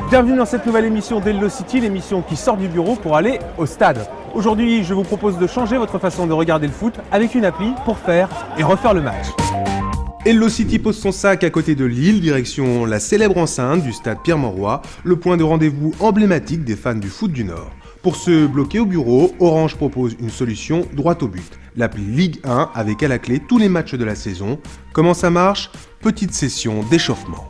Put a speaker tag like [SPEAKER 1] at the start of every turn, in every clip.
[SPEAKER 1] Bienvenue dans cette nouvelle émission d'Hello City, l'émission qui sort du bureau pour aller au stade. Aujourd'hui, je vous propose de changer votre façon de regarder le foot avec une appli pour faire et refaire le match. Hello City pose son sac à côté de Lille, direction la célèbre enceinte du stade Pierre-Mauroy, le point de rendez-vous emblématique des fans du foot du Nord. Pour se bloquer au bureau, Orange propose une solution droit au but. L'appli Ligue 1 avec à la clé tous les matchs de la saison. Comment ça marche? Petite session d'échauffement.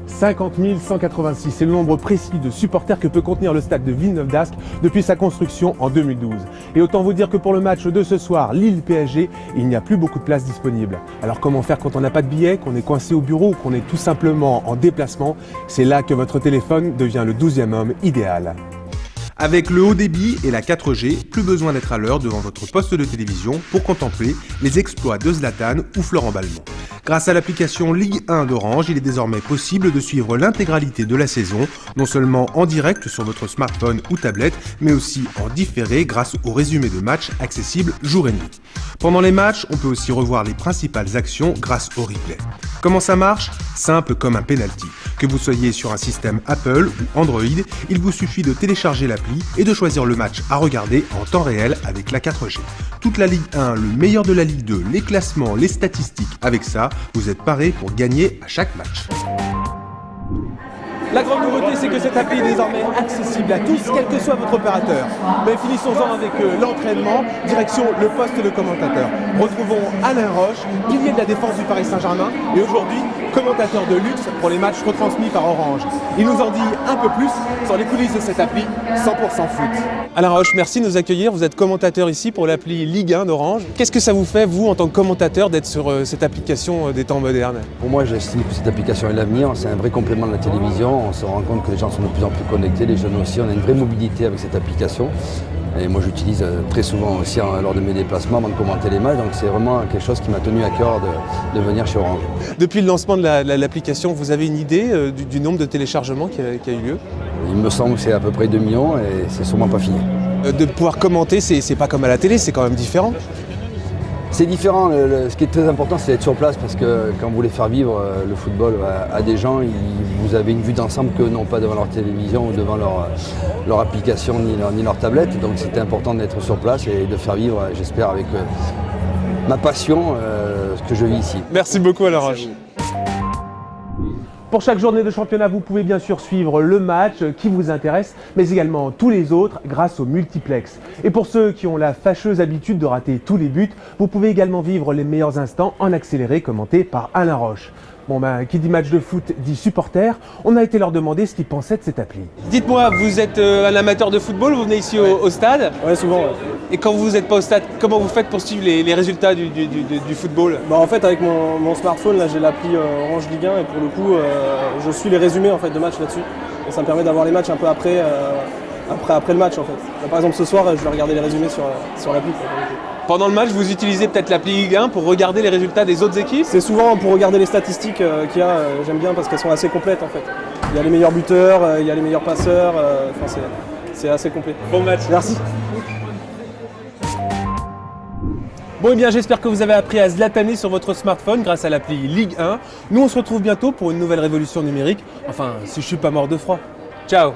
[SPEAKER 1] 50 186, c'est le nombre précis de supporters que peut contenir le stade de Villeneuve-d'Ascq depuis sa construction en 2012. Et autant vous dire que pour le match de ce soir, Lille-PSG, il n'y a plus beaucoup de places disponibles. Alors comment faire quand on n'a pas de billets, qu'on est coincé au bureau ou qu'on est tout simplement en déplacement? C'est là que votre téléphone devient le 12e homme idéal. Avec le haut débit et la 4G, plus besoin d'être à l'heure devant votre poste de télévision pour contempler les exploits de Zlatan ou Florent Balmont. Grâce à l'application Ligue 1 d'Orange, il est désormais possible de suivre l'intégralité de la saison, non seulement en direct sur votre smartphone ou tablette, mais aussi en différé grâce au résumé de matchs accessible jour et nuit. Pendant les matchs, on peut aussi revoir les principales actions grâce au replay. Comment ça marche? Simple comme un penalty. Que vous soyez sur un système Apple ou Android, il vous suffit de télécharger l'appli et de choisir le match à regarder en temps réel avec la 4G. Toute la Ligue 1, le meilleur de la Ligue 2, les classements, les statistiques, avec ça, vous êtes paré pour gagner à chaque match. La grande nouveauté, c'est que cette appli est désormais accessible à tous, quel que soit votre opérateur. Mais finissons-en avec l'entraînement, direction le poste de commentateur. Retrouvons Alain Roche, pilier de la défense du Paris Saint-Germain, et aujourd'hui commentateur de luxe pour les matchs retransmis par Orange. Il nous en dit un peu plus sur les coulisses de cette appli 100% foot. Alain Roche, merci de nous accueillir. Vous êtes commentateur ici pour l'appli Ligue 1 d'Orange. Qu'est-ce que ça vous fait, vous, en tant que commentateur, d'être sur cette application des temps modernes?
[SPEAKER 2] Pour moi, j'estime que cette application est l'avenir. C'est un vrai complément de la télévision. On se rend compte que les gens sont de plus en plus connectés, les jeunes aussi. On a une vraie mobilité avec cette application. Et moi, j'utilise très souvent aussi lors de mes déplacements avant de commenter les matchs. Donc c'est vraiment quelque chose qui m'a tenu à cœur de venir chez Orange.
[SPEAKER 1] Depuis le lancement de l'application, vous avez une idée du nombre de téléchargements qui a eu lieu?
[SPEAKER 2] Il me semble que c'est à peu près 2 millions et c'est sûrement pas fini.
[SPEAKER 1] De pouvoir commenter, c'est pas comme à la télé, c'est quand même différent.
[SPEAKER 2] C'est différent. Ce qui est très important, c'est d'être sur place parce que quand vous voulez faire vivre le football à des gens, vous avez une vue d'ensemble que non pas devant leur télévision ou devant leur application ni leur tablette. Donc c'était important d'être sur place et de faire vivre, j'espère, avec ma passion, ce que je vis ici.
[SPEAKER 1] Merci beaucoup Alain Roche. Pour chaque journée de championnat, vous pouvez bien sûr suivre le match qui vous intéresse, mais également tous les autres grâce au multiplex. Et pour ceux qui ont la fâcheuse habitude de rater tous les buts, vous pouvez également vivre les meilleurs instants en accéléré commenté par Alain Roche. Bon qui dit match de foot dit supporter, on a été leur demander ce qu'ils pensaient de cette appli. Dites-moi, vous êtes un amateur de football, vous venez ici au stade?
[SPEAKER 3] Ouais, souvent. Ouais.
[SPEAKER 1] Et quand vous n'êtes pas au stade, comment vous faites pour suivre les résultats du football?
[SPEAKER 3] En fait, avec mon smartphone, là, j'ai l'appli Orange Ligue 1 et pour le coup, je suis les résumés en fait, de matchs là-dessus. Et ça me permet d'avoir les matchs un peu après le match en fait. Là, par exemple, ce soir, je vais regarder les résumés sur l'appli.
[SPEAKER 1] Pendant le match, vous utilisez peut-être l'appli Ligue 1 pour regarder les résultats des autres équipes?
[SPEAKER 3] C'est souvent pour regarder les statistiques qu'il y a, j'aime bien parce qu'elles sont assez complètes en fait. Il y a les meilleurs buteurs, il y a les meilleurs passeurs, c'est assez complet.
[SPEAKER 1] Bon match.
[SPEAKER 3] Merci.
[SPEAKER 1] Bon et bien j'espère que vous avez appris à zlataner sur votre smartphone grâce à l'appli Ligue 1. Nous on se retrouve bientôt pour une nouvelle révolution numérique, enfin si je suis pas mort de froid. Ciao.